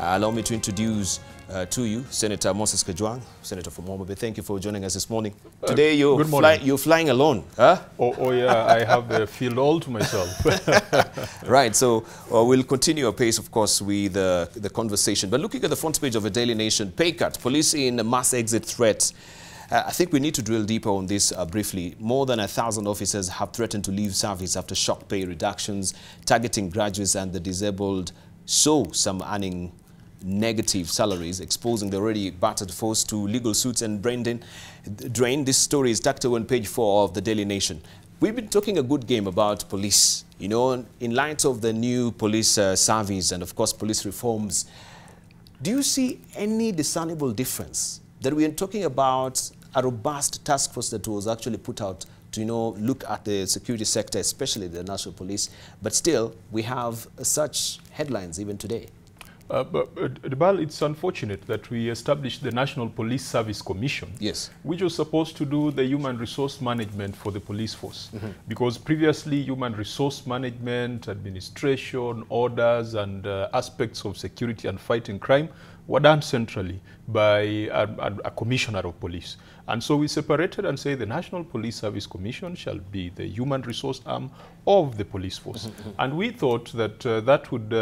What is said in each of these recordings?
Allow me to introduce to you Senator Moses Kajwang, Senator from Homa Bay. Thank you for joining us this morning. Today you're flying alone, huh? Oh yeah, I have the field all to myself. Right, so we'll continue our pace, of course, with the conversation. But looking at the front page of the Daily Nation, pay cut, police in mass exit threats. I think we need to drill deeper on this briefly. More than 1,000 officers have threatened to leave service after shock pay reductions, targeting graduates and the disabled, so some earning negative salaries, exposing the already battered force to legal suits and brain drain. This story is tucked away on page 4 of the Daily Nation. We've been talking a good game about police, you know, in light of the new police service and, of course, police reforms. Do you see any discernible difference that we are talking about a robust task force that was actually put out to, you know, look at the security sector, especially the national police, but still we have such headlines even today? Debarl, it's unfortunate that we established the National Police Service Commission, yes, which was supposed to do the human resource management for the police force. Because previously human resource management, administration, orders and aspects of security and fighting crime were done centrally by a commissioner of police. And so we separated and say the National Police Service Commission shall be the human resource arm of the police force. And we thought that that would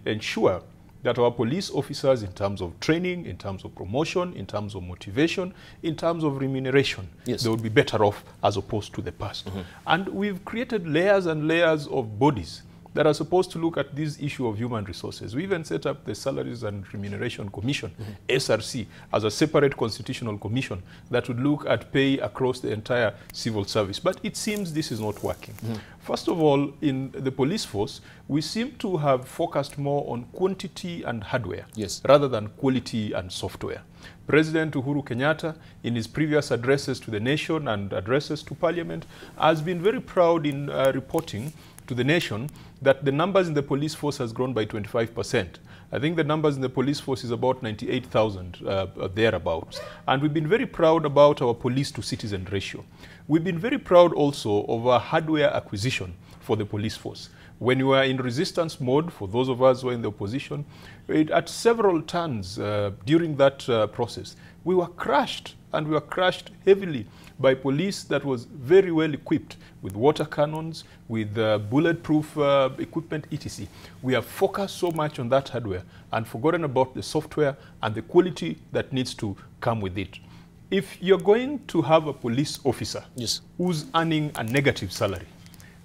ensure that our police officers, in terms of training, in terms of promotion, in terms of motivation, in terms of remuneration, yes, they would be better off as opposed to the past. And we've created layers and layers of bodies that are supposed to look at this issue of human resources. We even set up the Salaries and Remuneration Commission, SRC, as a separate constitutional commission that would look at pay across the entire civil service. But it seems this is not working. First of all, in the police force, we seem to have focused more on quantity and hardware, yes, rather than quality and software. President Uhuru Kenyatta, in his previous addresses to the nation and addresses to Parliament, has been very proud in reporting to the nation that the numbers in the police force has grown by 25%. I think the numbers in the police force is about 98,000 thereabouts. And we've been very proud about our police to citizen ratio. We've been very proud also of our hardware acquisition for the police force. When we were in resistance mode, for those of us who were in the opposition, at several turns during that process, we were crushed, and we were crushed heavily by police that was very well equipped with water cannons, with bulletproof equipment, etc. We have focused so much on that hardware and forgotten about the software and the quality that needs to come with it. If you're going to have a police officer, yes, who's earning a negative salary,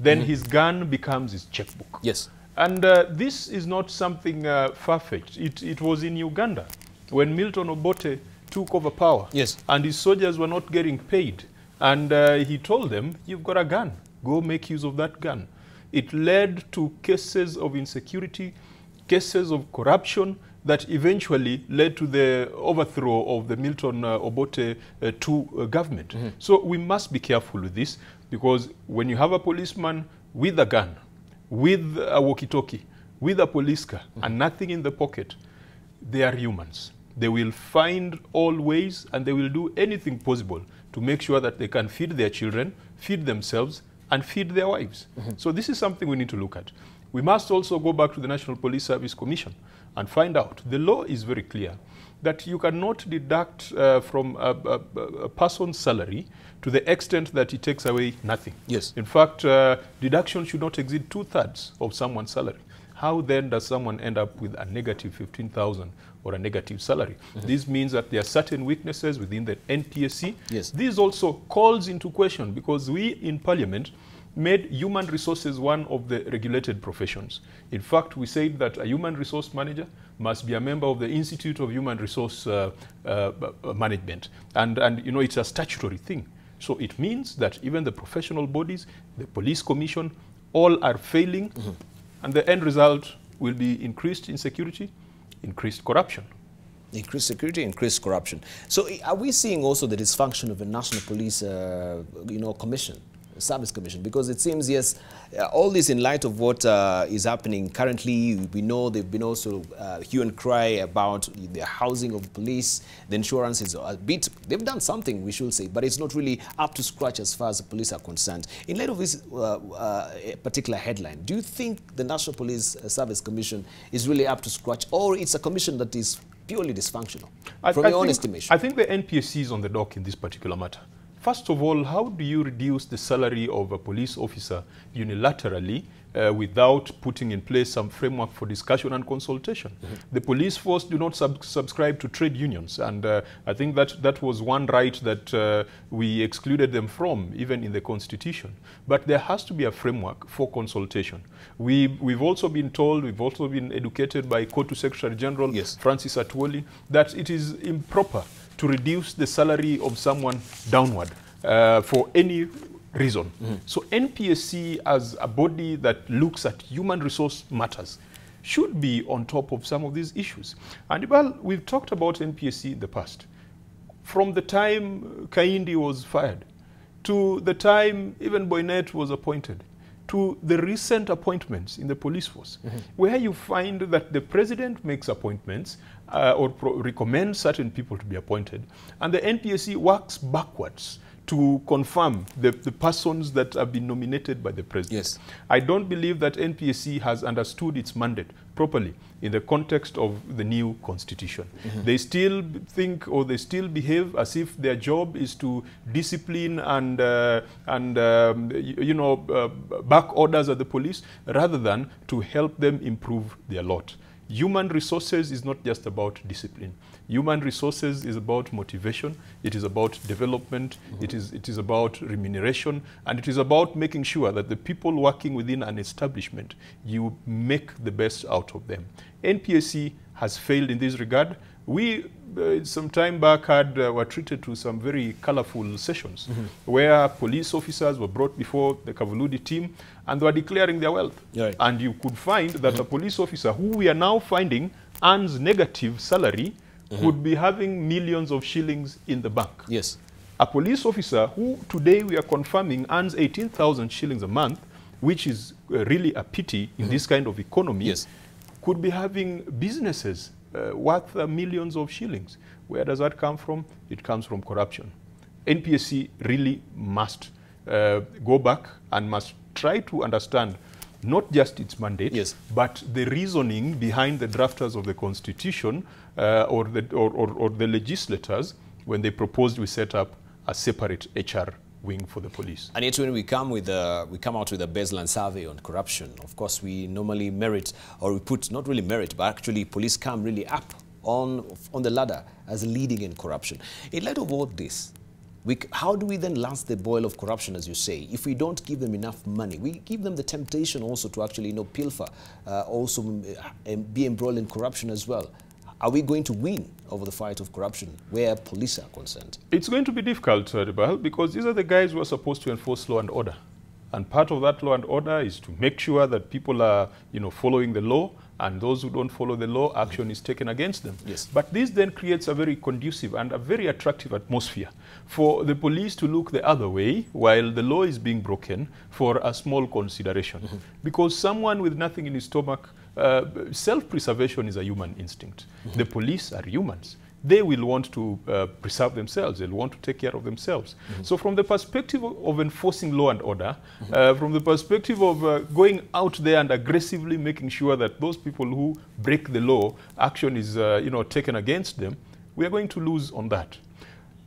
then his gun becomes his checkbook. Yes. And this is not something far-fetched. It was in Uganda when Milton Obote took over power, yes, and his soldiers were not getting paid. And he told them, you've got a gun, go make use of that gun. It led to cases of insecurity, cases of corruption that eventually led to the overthrow of the Milton Obote II government. So we must be careful with this, because when you have a policeman with a gun, with a walkie-talkie, with a police car, and nothing in the pocket, they are humans. They will find all ways and they will do anything possible to make sure that they can feed their children, feed themselves, and feed their wives. So this is something we need to look at. We must also go back to the National Police Service Commission and find out. The law is very clear that you cannot deduct from a person's salary to the extent that it takes away nothing. Yes. In fact, deduction should not exceed 2/3 of someone's salary. How then does someone end up with a negative 15,000 or a negative salary? This means that there are certain weaknesses within the NPSC. Yes. This also calls into question, because we in Parliament made human resources one of the regulated professions. In fact, we said that a human resource manager must be a member of the Institute of Human Resource Management. And you know, it's a statutory thing. So it means that even the professional bodies, the police commission, all are failing. And the end result will be increased insecurity, increased corruption. Increased security, increased corruption. So are we seeing also the dysfunction of the National Police, you know, Commission? Service Commission? Because it seems, yes, all this in light of what is happening currently. We know they've been also hue and cry about the housing of police. The insurance is a bit, they've done something, we should say, but it's not really up to scratch as far as the police are concerned. In light of this particular headline, do you think the National Police Service Commission is really up to scratch, or it's a commission that is purely dysfunctional, from your own estimation? I think the NPSC is on the dock in this particular matter. First of all, how do you reduce the salary of a police officer unilaterally without putting in place some framework for discussion and consultation? The police force do not subscribe to trade unions, and I think that was one right that we excluded them from, even in the Constitution. But there has to be a framework for consultation. We've also been told, we've also been educated by Kotu Secretary General Francis Atwoli, that it is improper to reduce the salary of someone downward for any reason. So NPSC, as a body that looks at human resource matters, should be on top of some of these issues. And Debarl, we've talked about NPSC in the past. From the time Kaindi was fired, to the time even Boynet was appointed, to the recent appointments in the police force, where you find that the president makes appointments or recommends certain people to be appointed, and the NPSC works backwards to confirm the persons that have been nominated by the president. I don't believe that NPSC has understood its mandate properly in the context of the new constitution. They still think, or they still behave as if their job is to discipline and back orders at the police, rather than to help them improve their lot. Human resources is not just about discipline. Human resources is about motivation, it is about development, it is about remuneration, and it is about making sure that the people working within an establishment, you make the best out of them. NPSC has failed in this regard. We, some time back, were treated to some very colorful sessions where police officers were brought before the Kavuludi team and they were declaring their wealth. And you could find that a police officer who we are now finding earns negative salary could be having millions of shillings in the bank. A police officer who today we are confirming earns 18,000 shillings a month, which is really a pity in this kind of economy, could be having businesses worth millions of shillings. Where does that come from? It comes from corruption. NPSC really must go back and must try to understand not just its mandate, but the reasoning behind the drafters of the Constitution or the legislators when they proposed we set up a separate HR wing for the police. And yet when we come out with a baseline survey on corruption, of course we normally merit, or we put not really merit, but actually police come really up on the ladder as leading in corruption. In light of all this, how do we then last the boil of corruption, as you say? If we don't give them enough money, we give them the temptation also to actually, pilfer, also be embroiled in corruption as well. Are we going to win over the fight of corruption where police are concerned? It's going to be difficult, Debarl, because these are the guys who are supposed to enforce law and order. And part of that law and order is to make sure that people are, following the law, and those who don't follow the law, action is taken against them. But this then creates a very conducive and a very attractive atmosphere for the police to look the other way while the law is being broken for a small consideration. Because someone with nothing in his stomach, self-preservation is a human instinct. The police are humans. They will want to preserve themselves. They'll want to take care of themselves. So from the perspective of enforcing law and order, from the perspective of going out there and aggressively making sure that those people who break the law, action is taken against them, we are going to lose on that.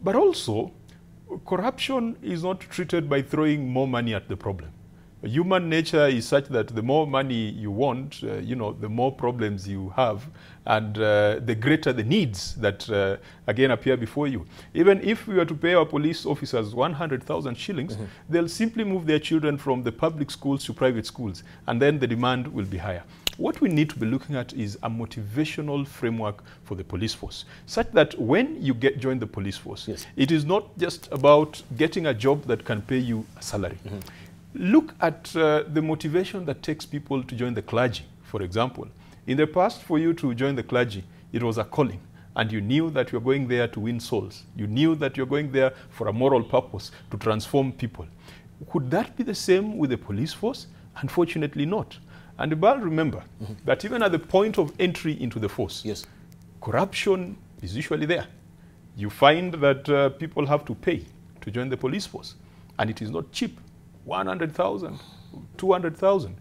But also, corruption is not treated by throwing more money at the problem. Human nature is such that the more money you want, the more problems you have, and the greater the needs that, again, appear before you. Even if we were to pay our police officers 100,000 shillings, they'll simply move their children from the public schools to private schools, and then the demand will be higher. What we need to be looking at is a motivational framework for the police force, such that when you join the police force, it is not just about getting a job that can pay you a salary. Look at the motivation that takes people to join the clergy, for example. In the past, for you to join the clergy, it was a calling, and you knew that you're going there to win souls. You knew that you're going there for a moral purpose, to transform people. Could that be the same with the police force? Unfortunately not. And Debarl, remember that even at the point of entry into the force, yes, corruption is usually there. You find that people have to pay to join the police force, and it is not cheap. 100,000, 200,000.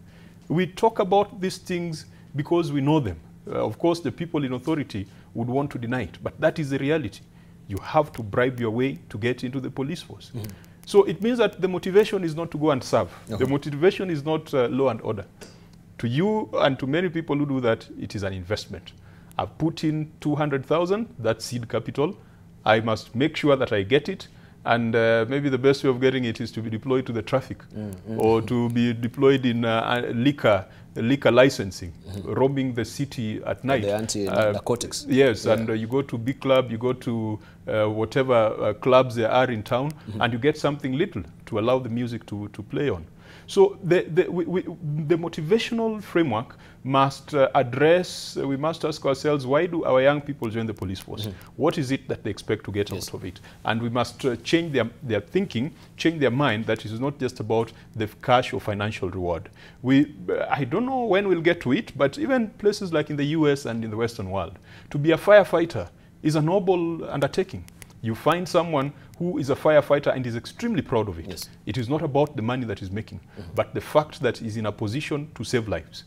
We talk about these things because we know them. Of course, the people in authority would want to deny it, but that is the reality. You have to bribe your way to get into the police force. So it means that the motivation is not to go and serve. The motivation is not law and order. To you and to many people who do that, it is an investment. I've put in 200,000, that's seed capital. I must make sure that I get it. And maybe the best way of getting it is to be deployed to the traffic or to be deployed in liquor licensing, roaming the city at night. The anti-narcotics. Yes, yeah. And you go to big club, you go to whatever clubs there are in town, and you get something little to allow the music to play on. So the motivational framework must address, we must ask ourselves, why do our young people join the police force? What is it that they expect to get out of it? And we must change their thinking, change their mind that it is not just about the cash or financial reward. I don't know when we'll get to it, but even places like in the US and in the Western world, to be a firefighter is a noble undertaking. You find someone who is a firefighter and is extremely proud of it. Yes. It is not about the money that he's making, but the fact that he's in a position to save lives.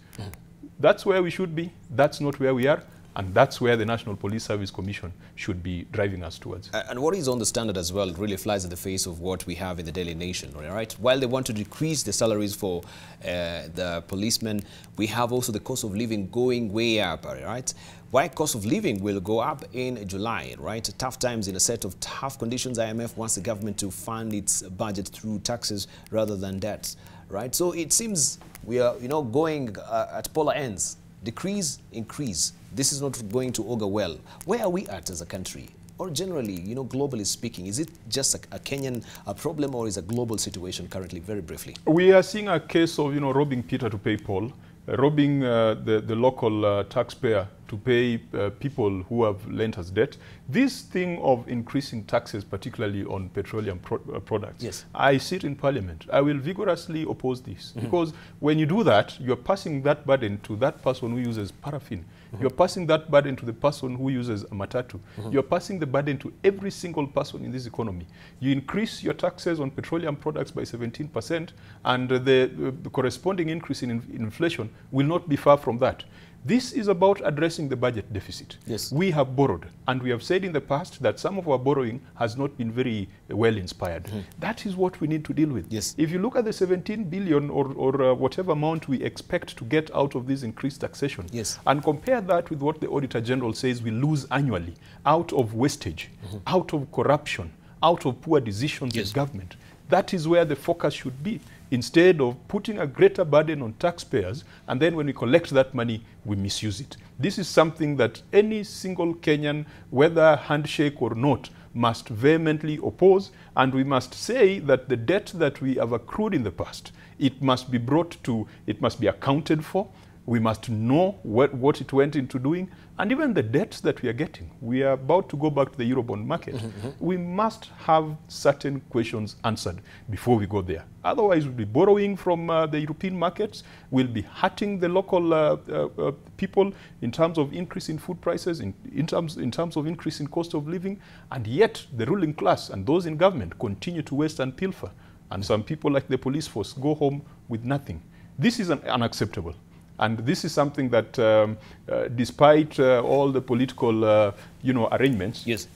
That's where we should be. That's not where we are. And that's where the National Police Service Commission should be driving us towards. And what is on the standard as well really flies in the face of what we have in the Daily Nation, right? While they want to decrease the salaries for the policemen, we have also the cost of living going way up, right? Why cost of living will go up in July, right? Tough times in a set of tough conditions. IMF wants the government to fund its budget through taxes rather than debts, right? So it seems we are, going at polar ends. Decrease, increase. This is not going to augur well. Where are we at as a country? Or generally, globally speaking, is it just a Kenyan problem or is a global situation currently, very briefly? We are seeing a case of, robbing Peter to pay Paul, robbing the local taxpayer to pay people who have lent us debt. This thing of increasing taxes, particularly on petroleum products, yes. I sit in Parliament. I will vigorously oppose this because when you do that, you're passing that burden to that person who uses paraffin. You're passing that burden to the person who uses a matatu. You're passing the burden to every single person in this economy. You increase your taxes on petroleum products by 17%, and the corresponding increase in inflation will not be far from that. This is about addressing the budget deficit. Yes. We have borrowed, and we have said in the past that some of our borrowing has not been very well inspired. That is what we need to deal with. Yes. If you look at the 17 billion or whatever amount we expect to get out of this increased taxation, yes. and compare that with what the Auditor General says we lose annually out of wastage, out of corruption, out of poor decisions yes. in government, that is where the focus should be, instead of putting a greater burden on taxpayers, and then when we collect that money, we misuse it. This is something that any single Kenyan, whether handshake or not, must vehemently oppose, and we must say that the debt that we have accrued in the past, it must be brought to, it must be accounted for. We must know what it went into doing, and even the debts that we are getting. We are about to go back to the Eurobond market. We must have certain questions answered before we go there. Otherwise, we'll be borrowing from the European markets. We'll be hurting the local people in terms of increase in food prices, in terms of increase in cost of living, and yet the ruling class and those in government continue to waste and pilfer. And some people, like the police force, go home with nothing. This is unacceptable. And this is something that, despite all the political, arrangements, yes.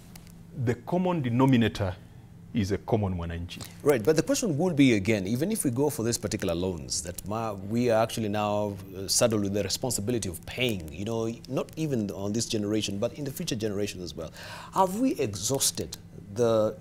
the common denominator is a common mwananchi. Right, but the question would be, again, even if we go for this particular loans, that we are actually now saddled with the responsibility of paying, not even on this generation, but in the future generations as well. Have we exhausted the,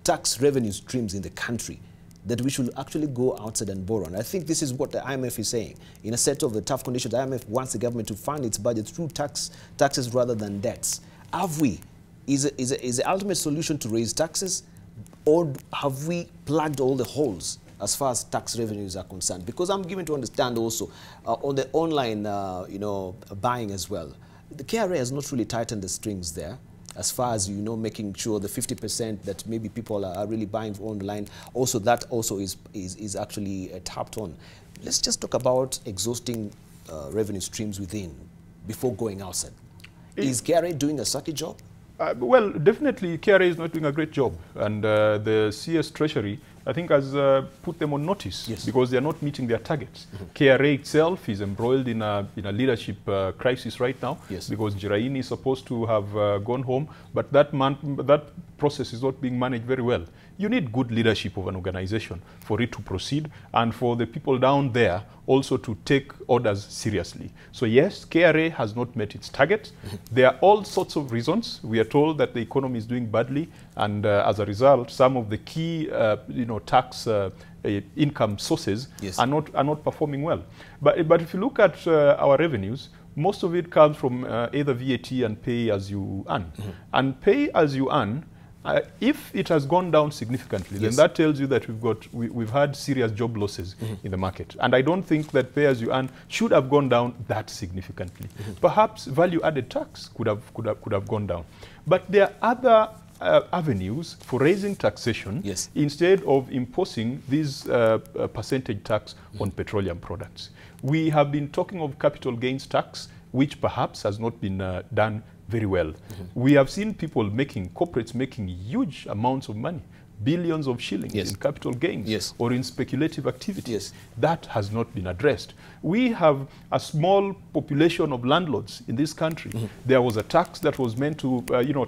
tax revenue streams in the country that we should actually go outside and borrow? And I think this is what the IMF is saying. In a set of the tough conditions, the IMF wants the government to fund its budget through taxes rather than debts. Have we? Is the ultimate solution to raise taxes, or have we plugged all the holes as far as tax revenues are concerned? Because I'm given to understand also on the online, buying as well, the KRA has not really tightened the strings there. as far as, you know, making sure the 50% that maybe people are really buying online, also that also is actually tapped on. Let's just talk about exhausting revenue streams within before going outside. Is KRA doing a sucky job? Well, definitely KRA is not doing a great job, and the CS Treasury, I think, has put them on notice, yes, because they are not meeting their targets. KRA itself is embroiled in a leadership crisis right now, yes, because Njiraini is supposed to have gone home, but that process is not being managed very well. You need good leadership of an organization for it to proceed, and for the people down there also to take orders seriously. So yes, KRA has not met its target. There are all sorts of reasons. We are told that the economy is doing badly, and as a result, some of the key tax income sources, yes, are not performing well. But if you look at our revenues, most of it comes from either VAT and pay as you earn. And pay as you earn, if it has gone down significantly, yes, then that tells you that we've had serious job losses in the market. And I don't think that pay as you earn should have gone down that significantly. Perhaps value-added tax could have gone down. But there are other avenues for raising taxation, yes, instead of imposing this percentage tax on petroleum products. We have been talking of capital gains tax, which perhaps has not been done very well. We have seen corporates making huge amounts of money, billions of shillings, yes, in capital gains, yes, or in speculative activities. Yes. That has not been addressed. We have a small population of landlords in this country. There was a tax that was meant to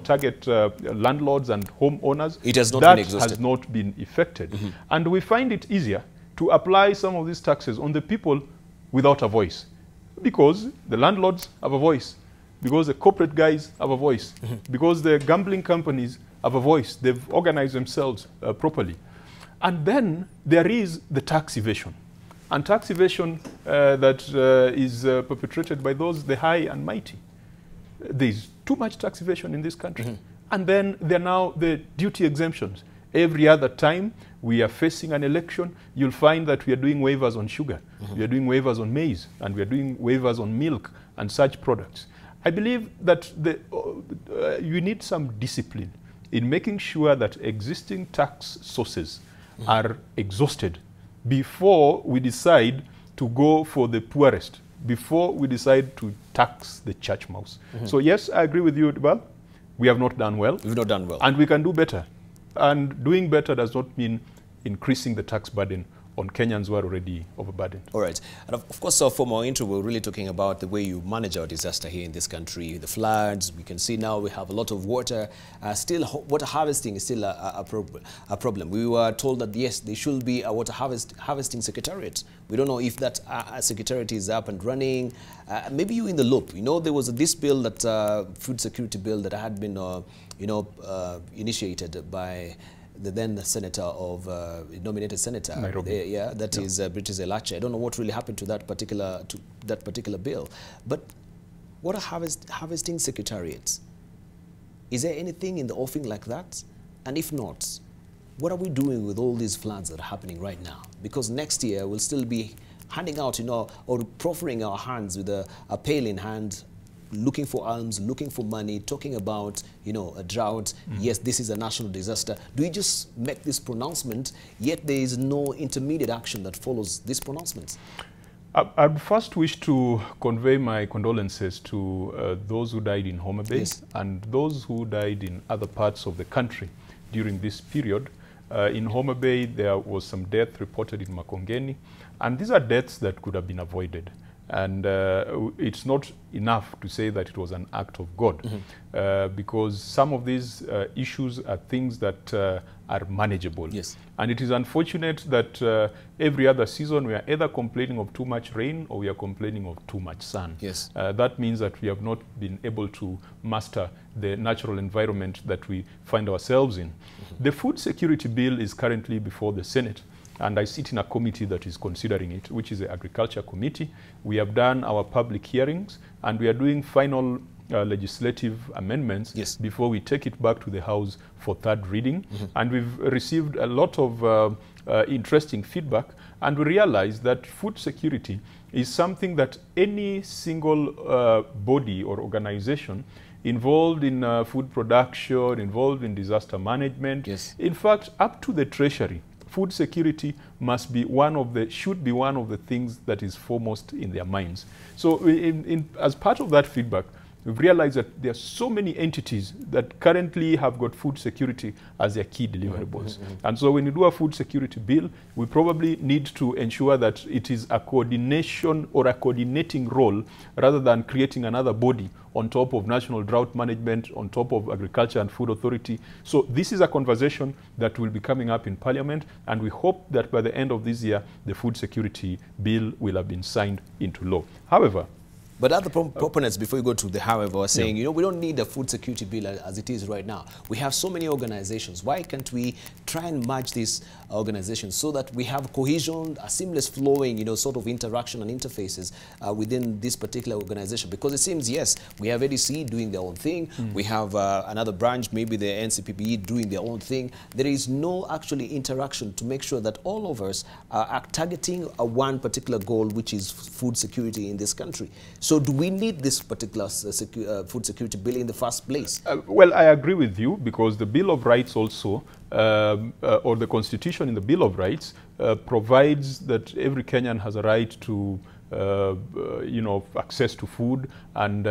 target landlords and homeowners. It has not been exhausted. That has not been effected. And we find it easier to apply some of these taxes on the people without a voice, because the landlords have a voice, because the corporate guys have a voice, because the gambling companies have a voice. They've organized themselves properly. And then there is the tax evasion. And tax evasion that is perpetrated by the high and mighty. There's too much tax evasion in this country. And then there are now the duty exemptions. Every other time we are facing an election, you'll find that we are doing waivers on sugar, we are doing waivers on maize, and we are doing waivers on milk and such products. I believe that you need some discipline in making sure that existing tax sources are exhausted before we decide to go for the poorest, before we decide to tax the church mouse. So yes, I agree with you, Debarl. We have not done well. We've not done well. And we can do better. And doing better does not mean increasing the tax burden on Kenyans who are already overburdened. All right. And of course, for our intro, we're really talking about the way you manage our disaster here in this country. The floods, we can see now we have a lot of water. Still, water harvesting is still a problem. We were told that, yes, there should be a water harvesting secretariat. We don't know if that secretariat is up and running. Maybe you're in the loop. You know, there was this bill, that food security bill that had been, initiated by the then senator of nominated senator, that is British Elache. I don't know what really happened to that particular bill. But what are harvesting secretariats? Is there anything in the offing like that? And if not, what are we doing with all these floods that are happening right now? Because next year we'll still be handing out, or proffering our hands with a pail in hand, looking for alms, looking for money, talking about, a drought. Yes, this is a national disaster. Do we just make this pronouncement, yet there is no intermediate action that follows these pronouncements? I'd first wish to convey my condolences to those who died in Homa Bay, yes, and those who died in other parts of the country during this period. In Homa Bay, there was some death reported in Makongeni, and these are deaths that could have been avoided. And it's not enough to say that it was an act of God, because some of these issues are things that are manageable. Yes. And it is unfortunate that every other season we are either complaining of too much rain or we are complaining of too much sun. Yes. That means that we have not been able to master the natural environment that we find ourselves in. The food security bill is currently before the Senate, and I sit in a committee that is considering it, which is the Agriculture Committee. We have done our public hearings, and we are doing final legislative amendments, yes, before we take it back to the House for third reading. And we've received a lot of interesting feedback, and we realize that food security is something that any single body or organization involved in food production, involved in disaster management. Yes. In fact, up to the treasury, food security must be should be one of the things that is foremost in their minds. So as part of that feedback, we've realized that there are so many entities that currently have got food security as their key deliverables. And so when you do a food security bill, we probably need to ensure that it is a coordination or a coordinating role rather than creating another body on top of National Drought Management, on top of Agriculture and Food Authority. So this is a conversation that will be coming up in Parliament, and we hope that by the end of this year, the food security bill will have been signed into law. However, but other proponents, before you go to the however, are saying, you know, we don't need a food security bill as it is right now. We have so many organizations. Why can't we try and merge these organizations so that we have cohesion, a seamless flowing, you know, sort of interaction and interfaces within this particular organization? Because it seems, yes, we have ADC doing their own thing. We have another branch, maybe the NCPPE doing their own thing. There is no actually interaction to make sure that all of us are targeting one particular goal, which is food security in this country. So do we need this particular food security bill in the first place? Well, I agree with you, because the Bill of Rights also, or the Constitution in the Bill of Rights, provides that every Kenyan has a right to, you know, access to food and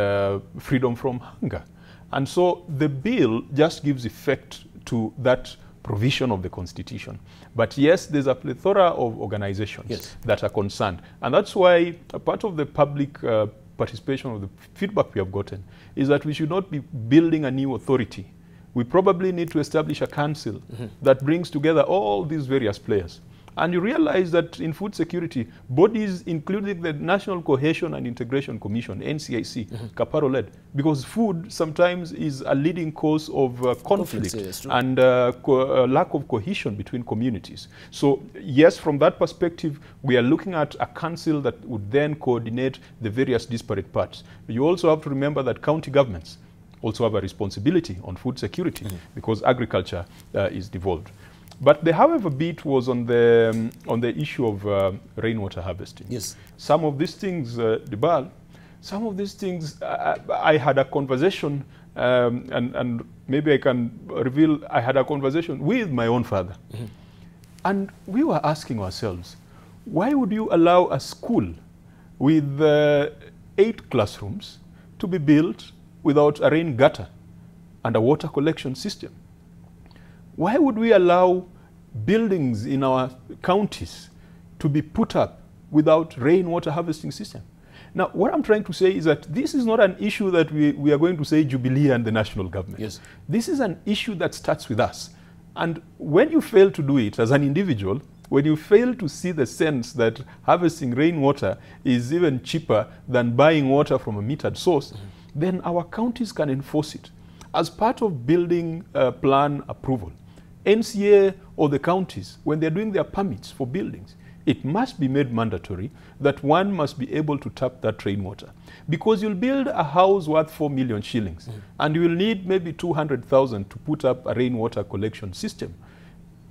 freedom from hunger. And so the bill just gives effect to that provision of the Constitution. But yes, there's a plethora of organizations that are concerned. And that's why a part of the public participation of the feedback we have gotten is that we should not be building a new authority. We probably need to establish a council that brings together all these various players. And you realize that in food security, bodies including the National Cohesion and Integration Commission, NCIC, Kaparo-led, because food sometimes is a leading cause of conflict and lack of cohesion between communities. So yes, from that perspective, we are looking at a council that would then coordinate the various disparate parts. You also have to remember that county governments also have a responsibility on food security because agriculture is devolved. But the however bit was on the issue of rainwater harvesting. Yes. Some of these things, Debarl, some of these things, I had a conversation, and maybe I can reveal, I had a conversation with my own father. And we were asking ourselves, why would you allow a school with 8 classrooms to be built without a rain gutter and a water collection system? Why would we allow buildings in our counties to be put up without rainwater harvesting system? Now, what I'm trying to say is that this is not an issue that we are going to say Jubilee and the national government. Yes. This is an issue that starts with us. And when you fail to do it as an individual, when you fail to see the sense that harvesting rainwater is even cheaper than buying water from a metered source, then our counties can enforce it. As part of building plan approval, NCA or the counties, when they're doing their permits for buildings, it must be made mandatory that one must be able to tap that rainwater. Because you'll build a house worth 4 million shillings, and you will need maybe 200,000 to put up a rainwater collection system.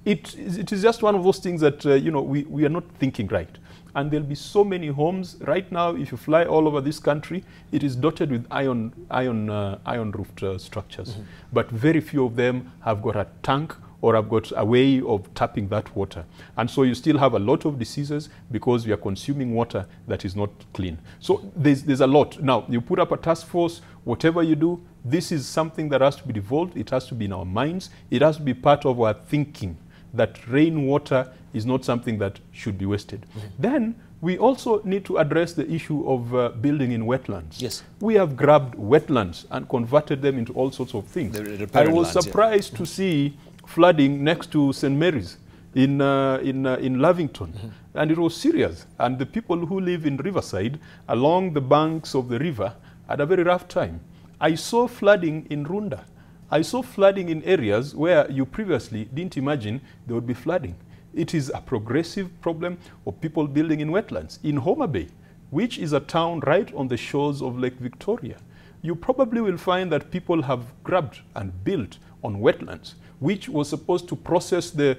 It is just one of those things that you know, we are not thinking right. And there'll be so many homes. Right now, if you fly all over this country, it is dotted with iron-roofed structures. But very few of them have got a tank or have got a way of tapping that water. And so you still have a lot of diseases because we are consuming water that is not clean. So there's a lot. Now, you put up a task force, whatever you do, this is something that has to be devolved. It has to be in our minds. It has to be part of our thinking that rainwater is not something that should be wasted. Then we also need to address the issue of building in wetlands. Yes. We have grabbed wetlands and converted them into all sorts of things. I was surprised to see flooding next to St. Mary's in Lavington. And it was serious. And the people who live in Riverside, along the banks of the river, had a very rough time. I saw flooding in Runda. I saw flooding in areas where you previously didn't imagine there would be flooding. It is a progressive problem of people building in wetlands. In Homa Bay, which is a town right on the shores of Lake Victoria, you probably will find that people have grabbed and built on wetlands, which was supposed to process the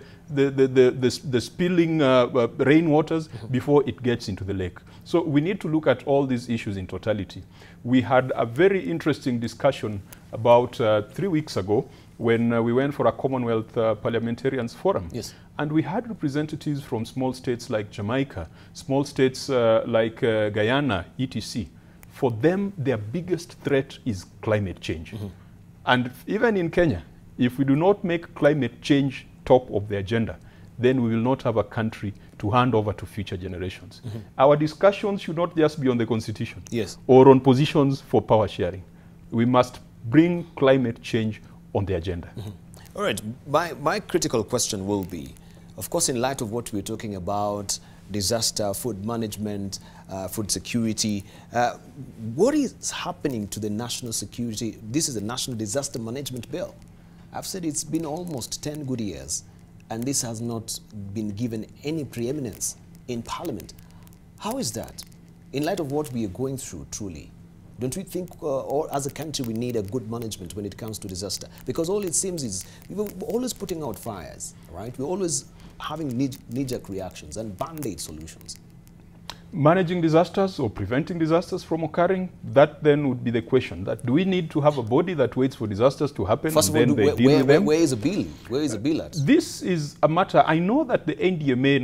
spilling rainwaters before it gets into the lake. So we need to look at all these issues in totality. We had a very interesting discussion about 3 weeks ago when we went for a Commonwealth Parliamentarians Forum. Yes. And we had representatives from small states like Jamaica, small states like Guyana, etc. For them, their biggest threat is climate change. And even in Kenya, if we do not make climate change top of the agenda, then we will not have a country to hand over to future generations. Our discussions should not just be on the constitution, yes, or on positions for power sharing. We must bring climate change on the agenda. All right, my critical question will be, of course, in light of what we're talking about, disaster, food management, food security, what is happening to the national security? This is a National Disaster Management Bill. I've said it's been almost 10 good years, and this has not been given any preeminence in Parliament. How is that? In light of what we are going through, truly, don't we think, or as a country, we need a good management when it comes to disaster? Because all it seems is we're always putting out fires, right? We're always having knee-jerk reactions and band-aid solutions. Managing disasters or preventing disasters from occurring, that then would be the question. That do we need to have a body that waits for disasters to happen? First of all, where is the bill? Where is the bill at? This is a matter, I know that the NDMA,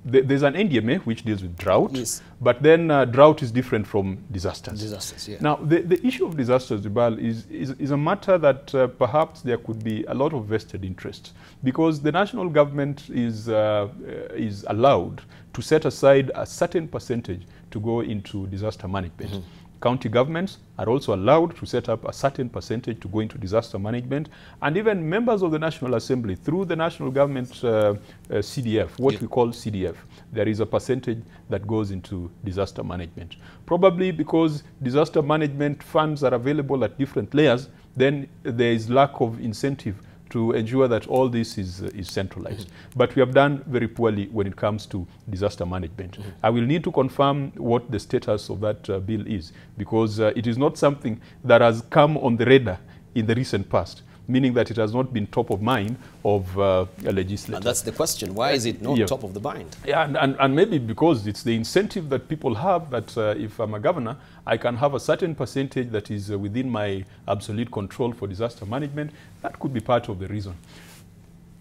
there's an NDMA which deals with drought, yes, but then drought is different from disasters. Disasters, yeah. Now, the issue of disasters, Debarl, is a matter that perhaps there could be a lot of vested interest, because the national government is allowed to set aside a certain percentage to go into disaster management. County governments are also allowed to set up a certain percentage to go into disaster management, and even members of the National Assembly through the national government CDF, what we call CDF, there is a percentage that goes into disaster management. Probably because disaster management funds are available at different layers, then there is lack of incentive to ensure that all this is centralized. But we have done very poorly when it comes to disaster management. I will need to confirm what the status of that bill is, because it is not something that has come on the radar in the recent past, meaning that it has not been top of mind of a legislator. And that's the question. Why is it not top of the mind? Yeah, and maybe because it's the incentive that people have that if I'm a governor, I can have a certain percentage that is within my absolute control for disaster management. That could be part of the reason.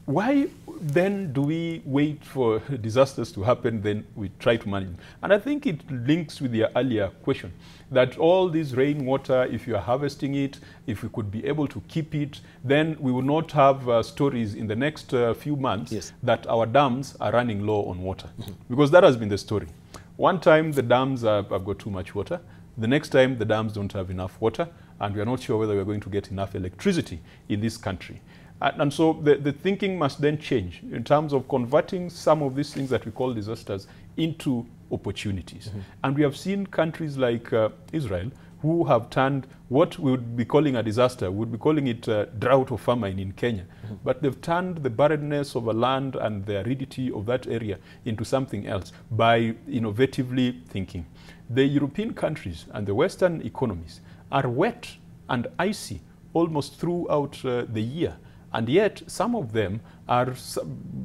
Why then do we wait for disasters to happen, then we try to manage them? And I think it links with the earlier question, that all this rainwater, if you are harvesting it, if we could be able to keep it, then we will not have stories in the next few months that our dams are running low on water. Because that has been the story. One time the dams have got too much water. The next time the dams don't have enough water, and we are not sure whether we're going to get enough electricity in this country. And so the thinking must then change in terms of converting some of these things that we call disasters into opportunities. And we have seen countries like Israel who have turned what we would be calling a disaster, we would be calling it drought or famine in Kenya. But they've turned the barrenness of a land and the aridity of that area into something else by innovatively thinking. The European countries and the Western economies are wet and icy almost throughout the year. And yet, some of them are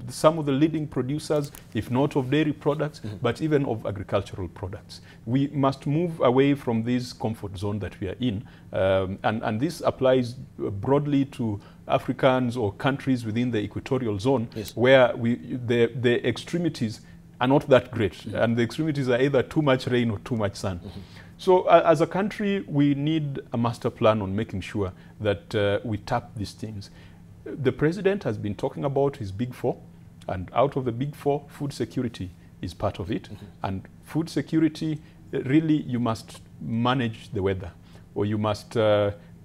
some of the leading producers, if not of dairy products, but even of agricultural products. We must move away from this comfort zone that we are in. And this applies broadly to Africans or countries within the equatorial zone, where the extremities are not that great. And the extremities are either too much rain or too much sun. So as a country, we need a master plan on making sure that we tap these things. The president has been talking about his big four, and out of the big four, food security is part of it. And food security, really, you must manage the weather, or you must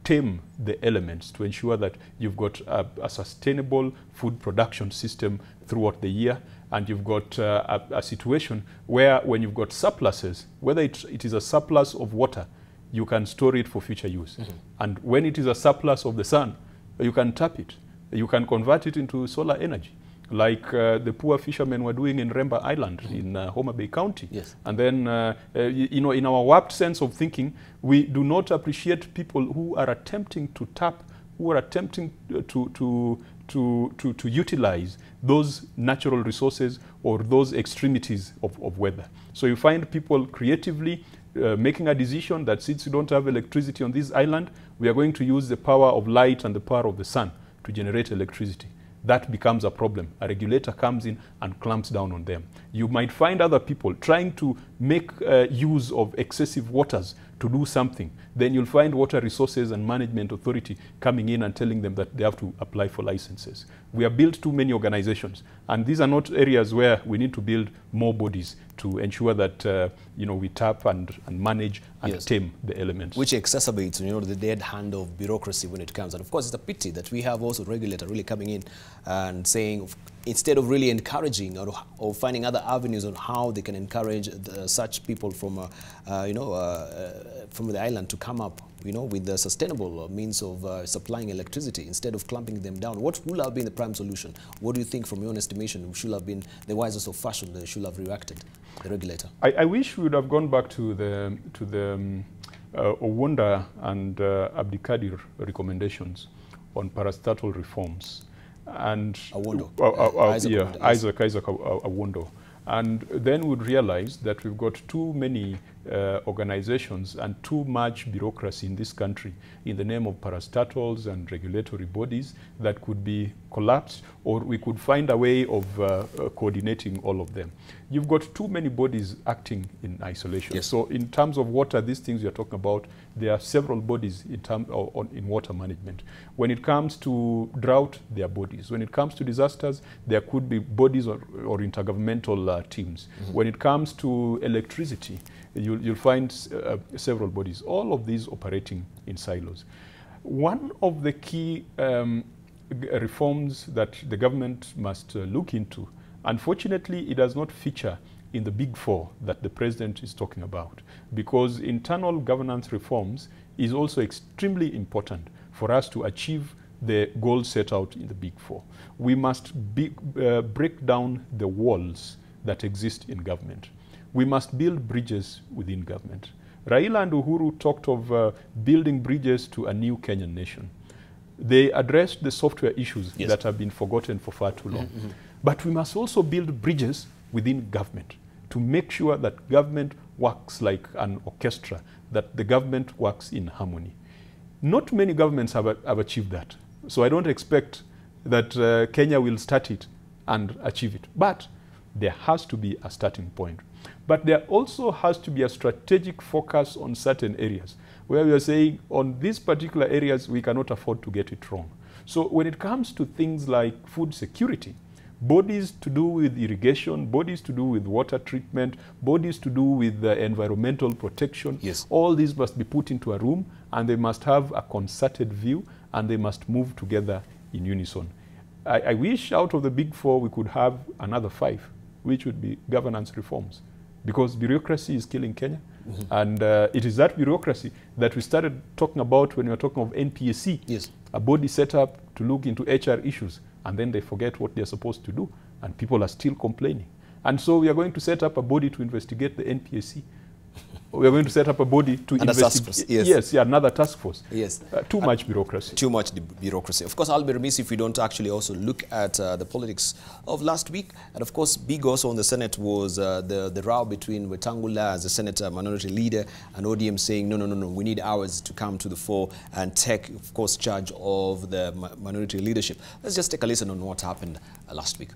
tame the elements to ensure that you've got a sustainable food production system throughout the year, and you've got a situation where when you've got surpluses, whether it is a surplus of water, you can store it for future use. And when it is a surplus of the sun, you can tap it. You can convert it into solar energy, like the poor fishermen were doing in Remba Island in Homa Bay County. And then, in our warped sense of thinking, we do not appreciate people who are attempting to tap who are attempting to utilize those natural resources or those extremities of weather. So you find people creatively making a decision that since you don't have electricity on this island, we are going to use the power of light and the power of the sun to generate electricity. That becomes a problem. A regulator comes in and clamps down on them. You might find other people trying to make use of excessive waters to do something. Then you'll find Water Resources and Management Authority coming in and telling them that they have to apply for licenses. We have built too many organizations, and these are not areas where we need to build more bodies to ensure that we tap and manage and tame the elements. Which exacerbates, the dead hand of bureaucracy when it comes. And of course, it's a pity that we have also regulator really coming in and saying, instead of really encouraging or finding other avenues on how they can encourage such people from the island to come up, with the sustainable means of supplying electricity, instead of clamping them down. What would have been the prime solution? What do you think, from your own estimation, should have been the wisest of fashion that should have reacted, the regulator? I wish we would have gone back to the Owonda and Abdikadir recommendations on parastatal reforms. And Isaac Awondo. And then we'd realize that we've got too many organizations and too much bureaucracy in this country in the name of parastatals and regulatory bodies that could be collapsed, or we could find a way of coordinating all of them. You've got too many bodies acting in isolation. Yes. So in terms of water, these things you're talking about, there are several bodies in water management. When it comes to drought, there are bodies. When it comes to disasters, there could be bodies or intergovernmental teams. Mm-hmm. When it comes to electricity, you'll find several bodies, all of these operating in silos. One of the key reforms that the government must look into, unfortunately, it does not feature in the big four that the president is talking about, because internal governance reforms is also extremely important for us to achieve the goals set out in the big four. We must break down the walls that exist in government. We must build bridges within government. Raila and Uhuru talked of building bridges to a new Kenyan nation. They addressed the software issues that have been forgotten for far too long. Mm-hmm. But we must also build bridges within government to make sure that government works like an orchestra, that the government works in harmony. Not many governments have achieved that. So I don't expect that Kenya will start it and achieve it. But there has to be a starting point. But there also has to be a strategic focus on certain areas where we are saying on these particular areas we cannot afford to get it wrong. So when it comes to things like food security, bodies to do with irrigation, bodies to do with water treatment, bodies to do with environmental protection, all these must be put into a room, and they must have a concerted view, and they must move together in unison. I wish out of the big four we could have another 5, which would be governance reforms, because bureaucracy is killing Kenya. Mm-hmm. And it is that bureaucracy that we started talking about when we were talking of NPSC, a body set up to look into HR issues, and then they forget what they're supposed to do, and people are still complaining. And so we are going to set up a body to investigate the NPSC. We are going to set up a body to investigate. Another task force. Too much bureaucracy. Too much bureaucracy. Of course, I'll be remiss if we don't actually also look at the politics of last week. And of course, big also on the Senate was the row between Wetangula as the Senate minority leader and ODM saying, no, we need ours to come to the fore and take, of course, charge of the minority leadership. Let's just take a listen on what happened last week.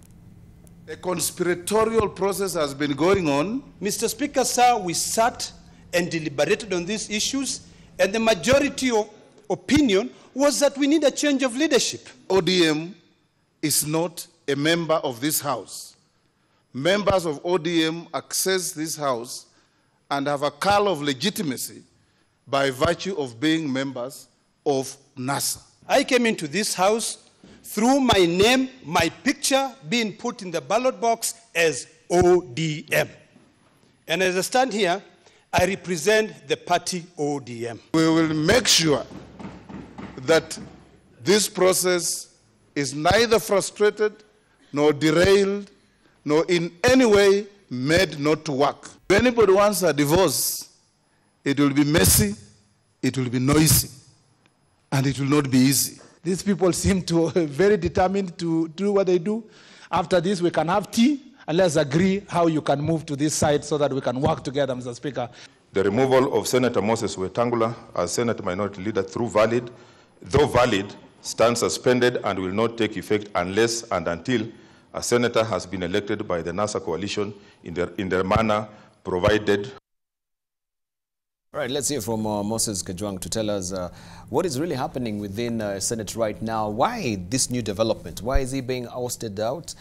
A conspiratorial process has been going on. Mr. Speaker, sir, we sat and deliberated on these issues, and the majority of opinion was that we need a change of leadership. ODM is not a member of this House. Members of ODM access this House and have a call of legitimacy by virtue of being members of NASA. I came into this House through my name, my picture being put in the ballot box as ODM. And as I stand here, I represent the party ODM. We will make sure that this process is neither frustrated, nor derailed, nor in any way made not to work. If anybody wants a divorce, it will be messy, it will be noisy, and it will not be easy. These people seem to very determined to do what they do. After this, we can have tea, and let's agree how you can move to this side so that we can work together, Mr. Speaker. The removal of Senator Moses Wetangula as Senate Minority Leader though valid, stands suspended and will not take effect unless and until a senator has been elected by the NASA coalition in the manner provided. All right, let's hear from Moses Kajwang to tell us what is really happening within Senate right now. Why this new development? Why is he being ousted out?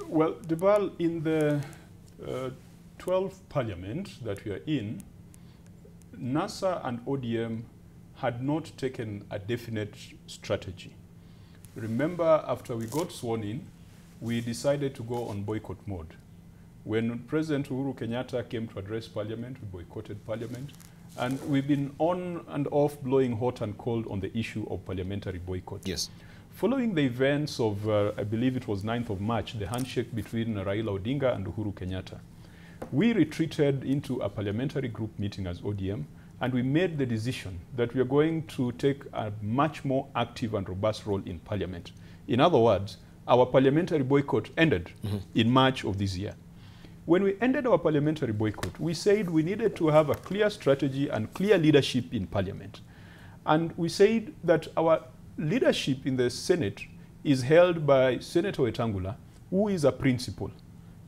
Well, Debarl, in the 12th parliament that we are in, NASA and ODM had not taken a definite strategy. Remember, after we got sworn in, we decided to go on boycott mode. When President Uhuru Kenyatta came to address Parliament, we boycotted Parliament. And we've been on and off blowing hot and cold on the issue of parliamentary boycott. Yes. Following the events of, I believe it was 9th of March, the handshake between Raila Odinga and Uhuru Kenyatta, we retreated into a parliamentary group meeting as ODM, and we made the decision that we are going to take a much more active and robust role in Parliament. In other words, our parliamentary boycott ended in March of this year. When we ended our parliamentary boycott, we said we needed to have a clear strategy and clear leadership in Parliament. And we said that our leadership in the Senate is held by Senator Wetangula, who is a principal.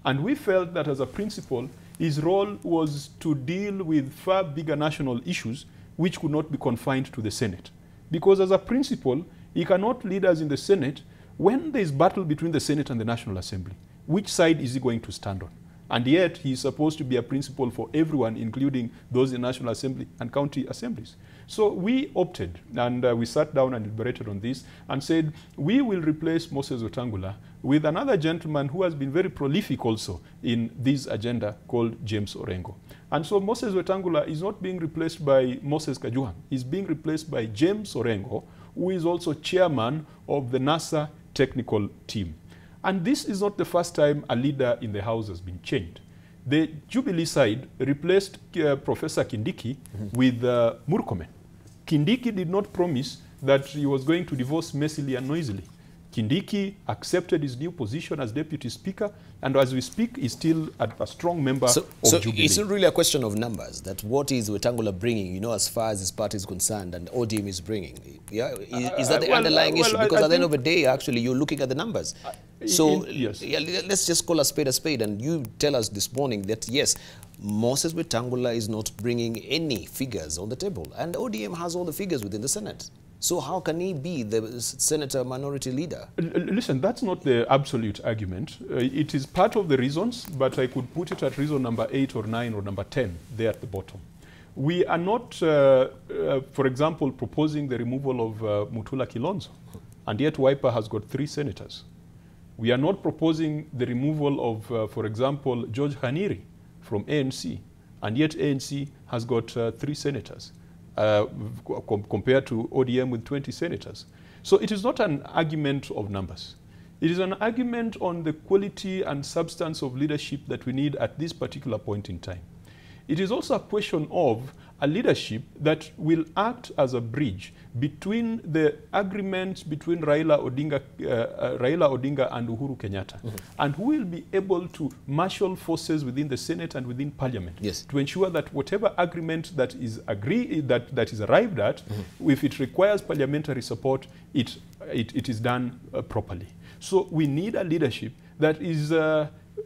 And we felt that as a principal, his role was to deal with far bigger national issues which could not be confined to the Senate. Because as a principal, he cannot lead us in the Senate when there is battle between the Senate and the National Assembly. Which side is he going to stand on? And yet, he is supposed to be a principal for everyone, including those in National Assembly and county assemblies. So we opted, and we sat down and deliberated on this, and said, we will replace Moses Wetangula with another gentleman who has been very prolific also in this agenda, called James Orengo. And so Moses Wetangula is not being replaced by Moses Kajwang. He's being replaced by James Orengo, who is also chairman of the NASA technical team. And this is not the first time a leader in the House has been changed. The Jubilee side replaced Professor Kindiki with Murkomen. Kindiki did not promise that he was going to divorce messily and noisily. Kindiki accepted his new position as Deputy Speaker, and as we speak, is still a strong member of Jubilee. It's not really a question of numbers, that what is Wetangula bringing, you know, as far as his party is concerned, and ODM is bringing? Yeah? Is that the underlying issue? Because at the end of the day, actually, you're looking at the numbers. So yes. Yeah, let's just call a spade, and you tell us this morning that, yes, Moses Wetangula is not bringing any figures on the table, and ODM has all the figures within the Senate. So how can he be the senator minority leader? Listen, that's not the absolute argument. It is part of the reasons, but I could put it at reason number 8 or 9 or number 10 there at the bottom. We are not, for example, proposing the removal of Mutula Kilonzo, and yet Wiper has got 3 senators. We are not proposing the removal of, for example, George Haniri from ANC, and yet ANC has got 3 senators. Compared to ODM with 20 senators. So it is not an argument of numbers. It is an argument on the quality and substance of leadership that we need at this particular point in time. It is also a question of a leadership that will act as a bridge between the agreements between Raila Odinga and Uhuru Kenyatta, and who will be able to marshal forces within the Senate and within Parliament to ensure that whatever agreement that is that is arrived at, if it requires parliamentary support, it is done properly. So we need a leadership that is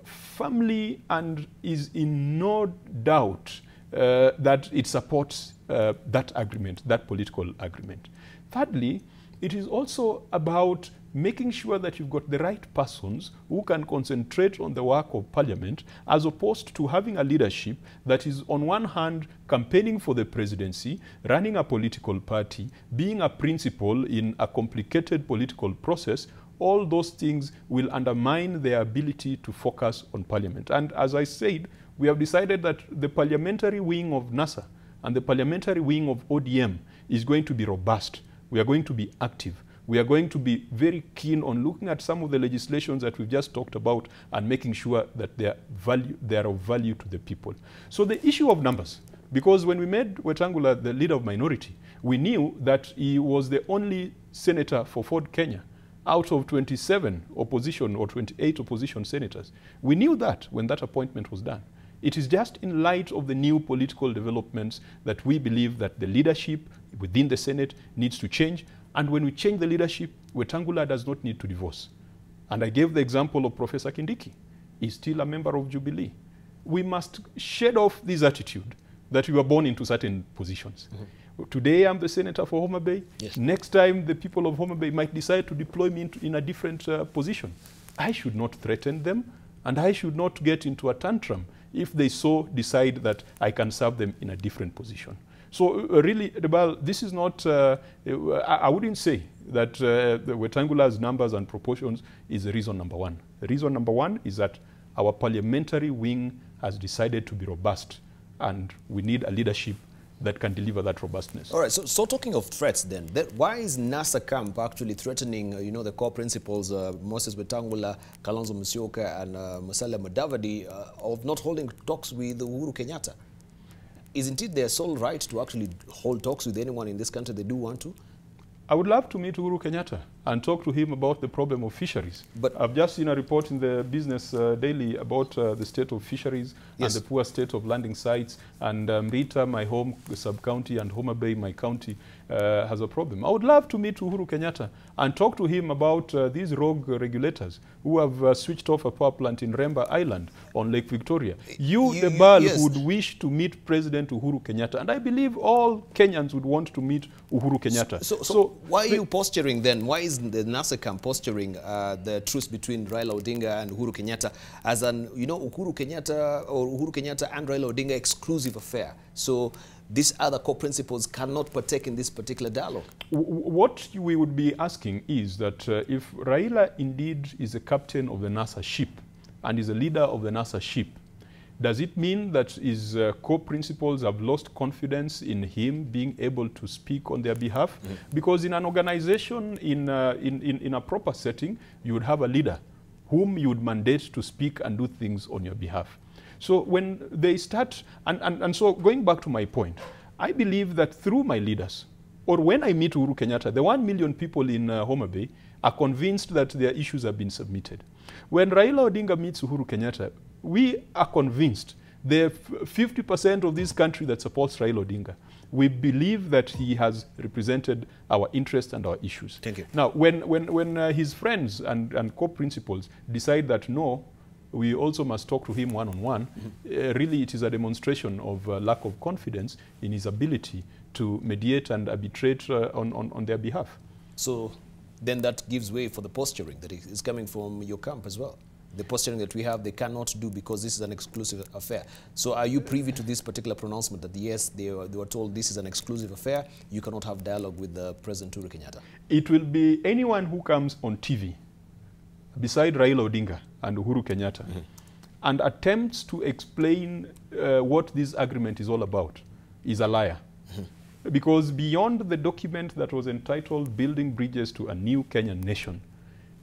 firmly and is in no doubt that it supports that agreement, that political agreement. Thirdly, it is also about making sure that you've got the right persons who can concentrate on the work of Parliament, as opposed to having a leadership that is on one hand campaigning for the presidency, running a political party, being a principal in a complicated political process. All those things will undermine their ability to focus on Parliament. And as I said, we have decided that the parliamentary wing of NASA and the parliamentary wing of ODM is going to be robust. We are going to be active. We are going to be very keen on looking at some of the legislations that we've just talked about and making sure that they are of value to the people. So the issue of numbers, Because when we made Wetangula the leader of minority, we knew that he was the only senator for Ford Kenya out of 27 opposition or 28 opposition senators. We knew that when that appointment was done. It is just in light of the new political developments that we believe that the leadership within the Senate needs to change. And when we change the leadership, Wetangula does not need to divorce. And I gave the example of Professor Kindiki. He's still a member of Jubilee. We must shed off this attitude that we were born into certain positions. Today I'm the senator for Homa Bay. Yes. Next time the people of Homa Bay might decide to deploy me in a different position. I should not threaten them, and I should not get into a tantrum if they so decide that I can serve them in a different position. So really, Debarl, this is not, I wouldn't say that the Wetangula's numbers and proportions is the reason number one. The reason number one is that our parliamentary wing has decided to be robust, and we need a leadership that can deliver that robustness. All right, so talking of threats then, why is NASA camp actually threatening, the core principals, Moses Wetangula, Kalonzo Musyoka, and Musalia Mudavadi, of not holding talks with Uhuru Kenyatta? Isn't it their sole right to actually hold talks with anyone in this country they do want to? I would love to meet Uhuru Kenyatta and talk to him about the problem of fisheries. But I've just seen a report in the Business Daily about the state of fisheries, yes, and the poor state of landing sites. And Rita, my home sub-county, and Homa Bay, my county, has a problem. I would love to meet Uhuru Kenyatta and talk to him about these rogue regulators who have switched off a power plant in Remba Island on Lake Victoria. Debarl, yes, would wish to meet President Uhuru Kenyatta. And I believe all Kenyans would want to meet Uhuru Kenyatta. So why are you posturing then? Why is the NASA camp posturing the truce between Raila Odinga and Uhuru Kenyatta as an, Uhuru Kenyatta and Raila Odinga exclusive affair? So these other core principles cannot partake in this particular dialogue. What we would be asking is that if Raila indeed is a captain of the NASA ship and is a leader of the NASA ship, does it mean that his core principals have lost confidence in him being able to speak on their behalf? Mm-hmm. Because in an organization, in a proper setting, you would have a leader whom you would mandate to speak and do things on your behalf. So when they start, and so going back to my point, I believe that through my leaders, or when I meet Uhuru Kenyatta, the 1 million people in Homa Bay are convinced that their issues have been submitted. When Raila Odinga meets Uhuru Kenyatta, we are convinced the 50% of this country that supports Raila Odinga, we believe that he has represented our interests and our issues. Thank you. Now, when his friends and co-principals decide that no, we also must talk to him one-on-one, really it is a demonstration of lack of confidence in his ability to mediate and arbitrate on their behalf. So then that gives way for the posturing that is coming from your camp as well. The posturing that we have, they cannot do because this is an exclusive affair. So are you privy to this particular pronouncement that yes, they were told this is an exclusive affair, you cannot have dialogue with President Uhuru Kenyatta? It will be anyone who comes on TV beside Raila Odinga and Uhuru Kenyatta and attempts to explain what this agreement is all about is a liar. Because beyond the document that was entitled Building Bridges to a New Kenyan Nation,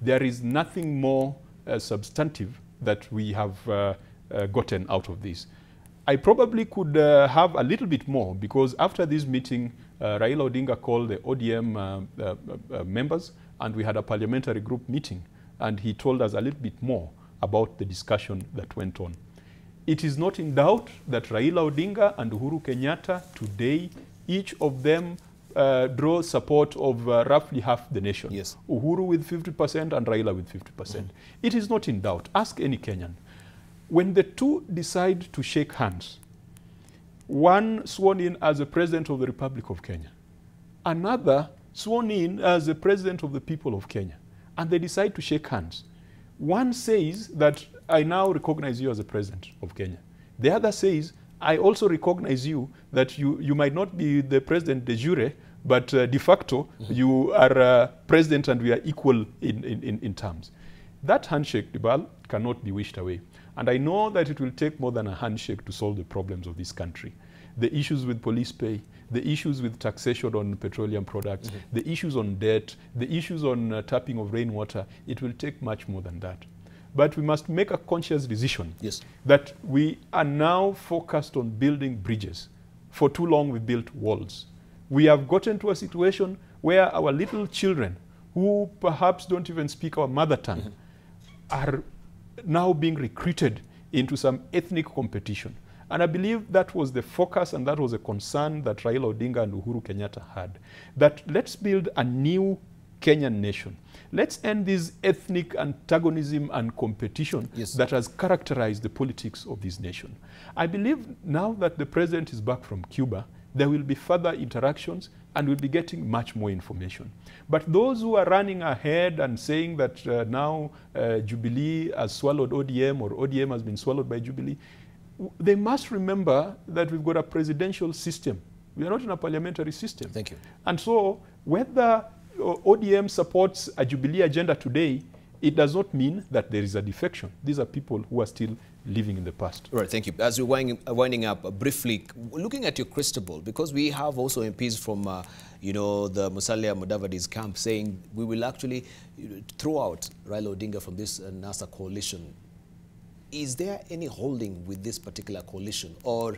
there is nothing more substantive that we have gotten out of this. I probably could have a little bit more because after this meeting, Raila Odinga called the ODM members and we had a parliamentary group meeting and he told us a little bit more about the discussion that went on. It is not in doubt that Raila Odinga and Uhuru Kenyatta today, each of them draw support of roughly half the nation. Yes. Uhuru with 50% and Raila with 50%. It is not in doubt. Ask any Kenyan. When the two decide to shake hands, one sworn in as the President of the Republic of Kenya, another sworn in as the President of the people of Kenya, and they decide to shake hands, one says that I now recognize you as the President of Kenya. The other says, I also recognize you that you might not be the president de jure, but de facto you are president and we are equal in terms. That handshake, Debarl, cannot be wished away. And I know that it will take more than a handshake to solve the problems of this country. The issues with police pay, the issues with taxation on petroleum products, the issues on debt, the issues on tapping of rainwater, it will take much more than that. But we must make a conscious decision that we are now focused on building bridges for too long we built walls. We have gotten to a situation where our little children, who perhaps don't even speak our mother tongue, are now being recruited into some ethnic competition. And I believe that was the focus and that was a concern that Raila Odinga and Uhuru Kenyatta had. That let's build a new Kenyan nation. Let's end this ethnic antagonism and competition that has characterized the politics of this nation. I believe now that the president is back from Cuba, there will be further interactions and we'll be getting much more information. But those who are running ahead and saying that now Jubilee has swallowed ODM or ODM has been swallowed by Jubilee, they must remember that we've got a presidential system. We are not in a parliamentary system. Thank you. And so whether ODM supports a Jubilee agenda today, it does not mean that there is a defection. These are people who are still living in the past. Right, thank you. As we're winding up, briefly, looking at your crystal ball, because we have also MPs from, the Musalia Mudavadi's camp saying we will actually throw out Raila Odinga from this NASA coalition. Is there any holding with this particular coalition, or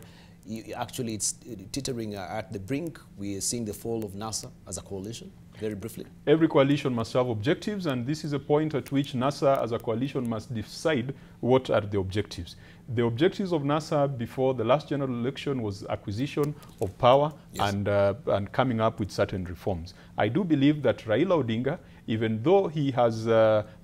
actually it's teetering at the brink? We are seeing the fall of NASA as a coalition? Very briefly. Every coalition must have objectives, and this is a point at which NASA as a coalition must decide what are the objectives. The objectives of NASA before the last general election was acquisition of power and coming up with certain reforms. I do believe that Raila Odinga, even though he has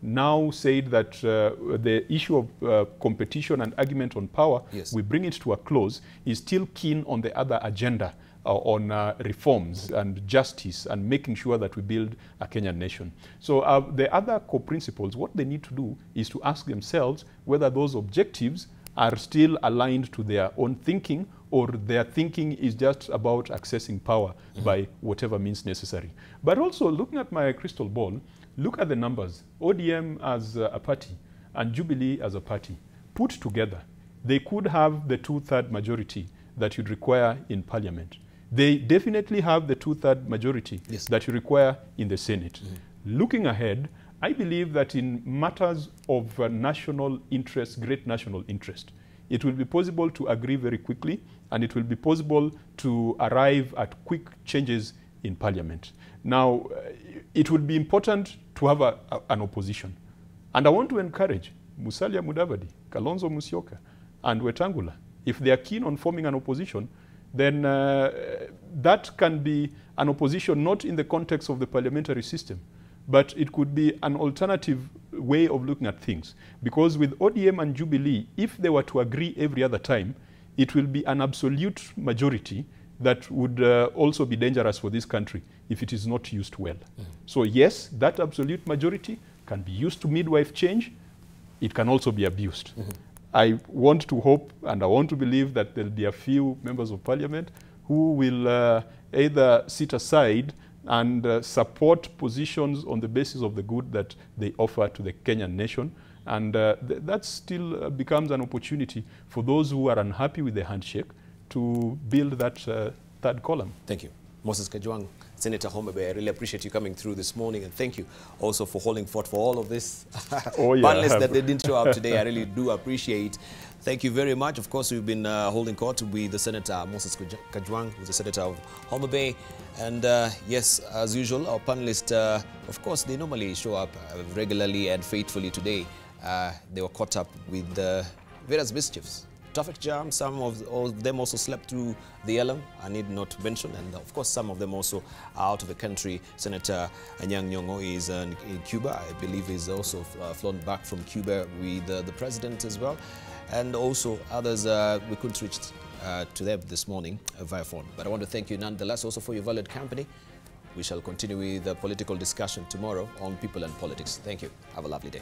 now said that the issue of competition and argument on power, we bring it to a close, is still keen on the other agenda on reforms and justice and making sure that we build a Kenyan nation. So the other core principles, what they need to do is to ask themselves whether those objectives are still aligned to their own thinking, or their thinking is just about accessing power by whatever means necessary. But also, looking at my crystal ball, look at the numbers. ODM as a party and Jubilee as a party, put together, they could have the 2/3 majority that you'd require in parliament. They definitely have the 2/3 majority that you require in the Senate. Looking ahead, I believe that in matters of national interest, great national interest, it will be possible to agree very quickly, and it will be possible to arrive at quick changes in parliament. Now, it would be important to have an opposition. And I want to encourage Musalia Mudavadi, Kalonzo Musyoka, and Wetangula, if they are keen on forming an opposition, then that can be an opposition not in the context of the parliamentary system, but it could be an alternative way of looking at things. Because with ODM and Jubilee, if they were to agree every other time, it will be an absolute majority that would also be dangerous for this country if it is not used well. So yes, that absolute majority can be used to midwife change. It can also be abused. I want to hope and I want to believe that there will be a few members of parliament who will either sit aside and support positions on the basis of the good that they offer to the Kenyan nation. And that still becomes an opportunity for those who are unhappy with the handshake to build that third column. Thank you. Moses Kajwang, Senator Homa Bay, I really appreciate you coming through this morning, and thank you also for holding forth for all of this panelists that they didn't show up today. I really do appreciate. Thank you very much. Of course, we've been holding court with the Senator Moses Kajwang, who's the Senator of Homa Bay. And yes, as usual, our panelists, of course, they normally show up regularly and faithfully. Today, they were caught up with various mischiefs. Traffic jam, some of them also slept through the LM, I need not mention, and of course some of them also are out of the country. Senator Anyang' Nyong'o is in Cuba, I believe is also flown back from Cuba with the president as well, and also others we couldn't reach to them this morning via phone. But I want to thank you nonetheless also for your valued company. We shall continue with the political discussion tomorrow on People and Politics. Thank you. Have a lovely day.